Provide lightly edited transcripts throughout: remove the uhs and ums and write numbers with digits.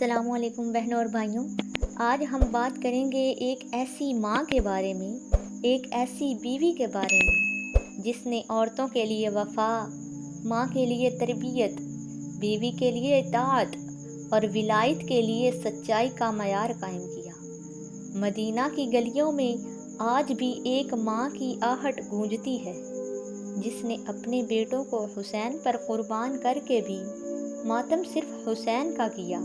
السلام علیکم بہنوں اور بھائیوں، آج ہم بات کریں گے ایک ایسی ماں کے بارے میں، ایک ایسی بیوی کے بارے میں جس نے عورتوں کے لیے وفا، ماں کے لیے تربیت، بیوی کے لیے اطاعت اور ولایت کے لیے سچائی کا معیار قائم کیا۔ مدینہ کی گلیوں میں آج بھی ایک ماں کی آہٹ گونجتی ہے جس نے اپنے بیٹوں کو حسین پر قربان کر کے بھی ماتم صرف حسین کا کیا۔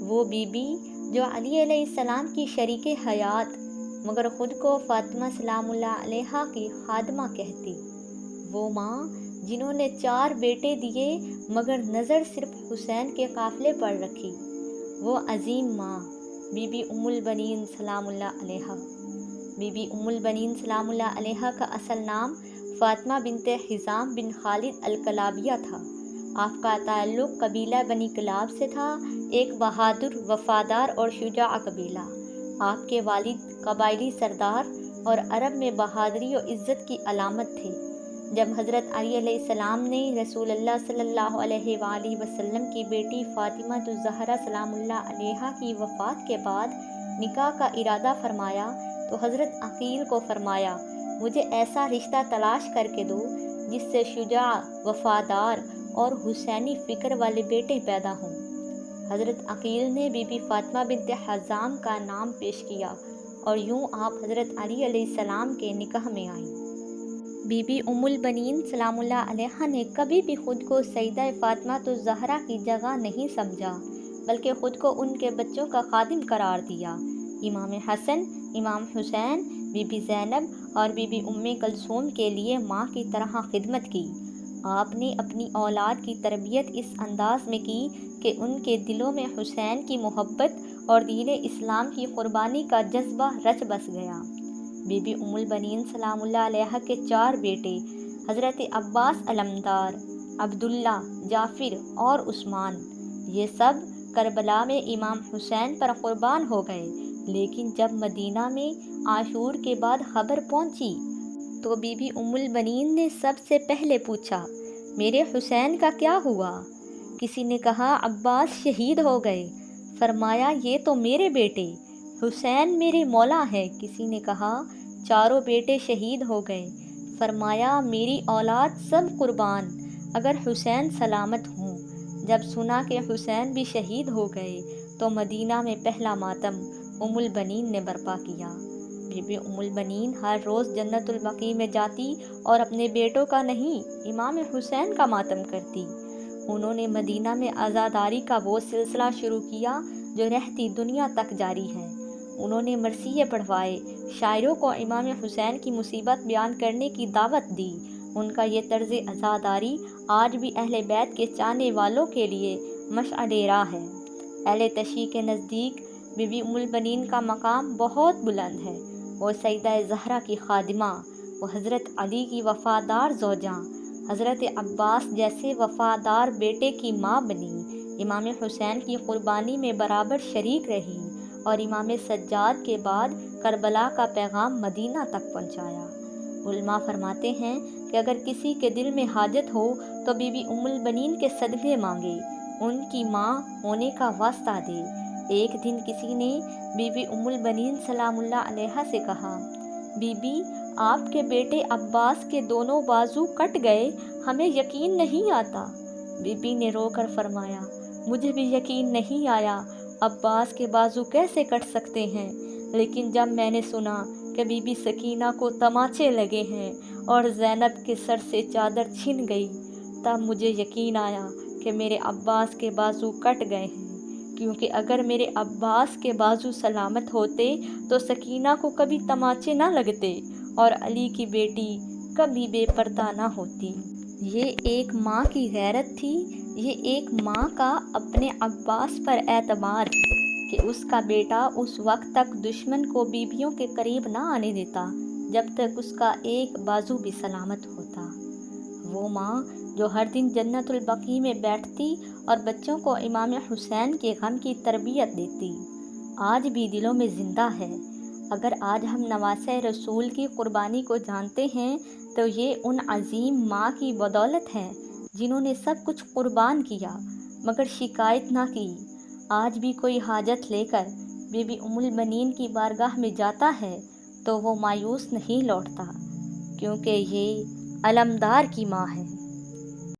وہ بی بی جو علی علیہ السلام کی شریک حیات مگر خود کو فاطمہ سلام اللہ علیہا کی خادمہ کہتی۔ وہ ماں جنہوں نے 4 بیٹے دیے مگر نظر صرف حسین کے قافلے پر رکھی۔ وہ عظیم ماں بی بی ام البنین سلام اللہ علیہا۔ بی بی ام البنین سلام اللہ علیہا کا اصل نام فاطمہ بنت حزام بن خالد الکلابیہ تھا۔ آپ کا تعلق قبیلہ بنی کلاب سے تھا، ایک بہادر، وفادار اور شجاع قبیلہ۔ آپ کے والد قبائلی سردار اور عرب میں بہادری و عزت کی علامت تھے۔ جب حضرت علی علیہ السلام نے رسول اللہ صلی اللہ علیہ وآلہ وسلم کی بیٹی فاطمہ الزہرا سلام اللہ علیہا کی وفات کے بعد نکاح کا ارادہ فرمایا تو حضرت عقیل کو فرمایا، مجھے ایسا رشتہ تلاش کر کے دو جس سے شجاع، وفادار اور حسینی فکر والے بیٹے پیدا ہوں۔ حضرت عقیل نے بی بی فاطمہ بنت حزام کا نام پیش کیا اور یوں آپ حضرت علی علیہ السلام کے نکاح میں آئیں۔ بی بی ام البنین سلام اللہ علیہا نے کبھی بھی خود کو سیدہ فاطمہ الزہرا کی جگہ نہیں سمجھا، بلکہ خود کو ان کے بچوں کا خادم قرار دیا۔ امام حسن، امام حسین، بی بی زینب اور بی بی ام کلثوم کے لیے ماں کی طرح خدمت کی۔ آپ نے اپنی اولاد کی تربیت اس انداز میں کی کہ ان کے دلوں میں حسین کی محبت اور دین اسلام کی قربانی کا جذبہ رچ بس گیا۔ بی بی ام البنین سلام اللہ علیہا کے 4 بیٹے حضرت عباس علمدار، عبداللہ، جعفر اور عثمان، یہ سب کربلا میں امام حسین پر قربان ہو گئے۔ لیکن جب مدینہ میں عاشور کے بعد خبر پہنچی تو بی بی ام البنین نے سب سے پہلے پوچھا، میرے حسین کا کیا ہوا؟ کسی نے کہا عباس شہید ہو گئے۔ فرمایا یہ تو میرے بیٹے حسین میرے مولا ہے۔ کسی نے کہا 4 بیٹے شہید ہو گئے۔ فرمایا میری اولاد سب قربان اگر حسین سلامت ہوں۔ جب سنا کہ حسین بھی شہید ہو گئے تو مدینہ میں پہلا ماتم ام البنین نے برپا کیا۔ بی بی ام البنین ہر روز جنت البقیع میں جاتی اور اپنے بیٹوں کا نہیں، امام حسین کا ماتم کرتی۔ انہوں نے مدینہ میں عزاداری کا وہ سلسلہ شروع کیا جو رہتی دنیا تک جاری ہے۔ انہوں نے مرثیے پڑھوائے، شاعروں کو امام حسین کی مصیبت بیان کرنے کی دعوت دی۔ ان کا یہ طرز عزاداری آج بھی اہل بیت کے چاہنے والوں کے لیے مشعل راہ ہے۔ اہل تشیع کے نزدیک بی بی ام البنین کا مقام بہت بلند ہے۔ وہ سیدہ زہرا کی خادمہ، وہ حضرت علی کی وفادار زوجہ، حضرت عباس جیسے وفادار بیٹے کی ماں بنی، امام حسین کی قربانی میں برابر شریک رہی اور امام سجاد کے بعد کربلا کا پیغام مدینہ تک پہنچایا۔ علماء فرماتے ہیں کہ اگر کسی کے دل میں حاجت ہو تو بی بی ام البنین کے صدقے مانگے، ان کی ماں ہونے کا واسطہ دے۔ ایک دن کسی نے بی بی ام البنین سلام اللہ علیہا سے کہا، بی بی آپ کے بیٹے عباس کے دونوں بازو کٹ گئے، ہمیں یقین نہیں آتا۔ بی بی نے رو کر فرمایا، مجھے بھی یقین نہیں آیا، عباس کے بازو کیسے کٹ سکتے ہیں؟ لیکن جب میں نے سنا کہ بی بی سکینہ کو تماچے لگے ہیں اور زینب کے سر سے چادر چھن گئی، تب مجھے یقین آیا کہ میرے عباس کے بازو کٹ گئے ہیں، کیونکہ اگر میرے عباس کے بازو سلامت ہوتے تو سکینہ کو کبھی تماچے نہ لگتے اور علی کی بیٹی کبھی بے پردہ نہ ہوتی۔ یہ ایک ماں کی غیرت تھی، یہ ایک ماں کا اپنے عباس پر اعتبار کہ اس کا بیٹا اس وقت تک دشمن کو بیویوں کے قریب نہ آنے دیتا جب تک اس کا ایک بازو بھی سلامت ہوتا۔ وہ ماں جو ہر دن جنت البقیع میں بیٹھتی اور بچوں کو امام حسین کے غم کی تربیت دیتی، آج بھی دلوں میں زندہ ہے۔ اگر آج ہم نواسۂ رسول کی قربانی کو جانتے ہیں تو یہ ان عظیم ماں کی بدولت ہے جنہوں نے سب کچھ قربان کیا مگر شکایت نہ کی۔ آج بھی کوئی حاجت لے کر بی بی ام البنین کی بارگاہ میں جاتا ہے تو وہ مایوس نہیں لوٹتا، کیونکہ یہ علمدار کی ماں ہے۔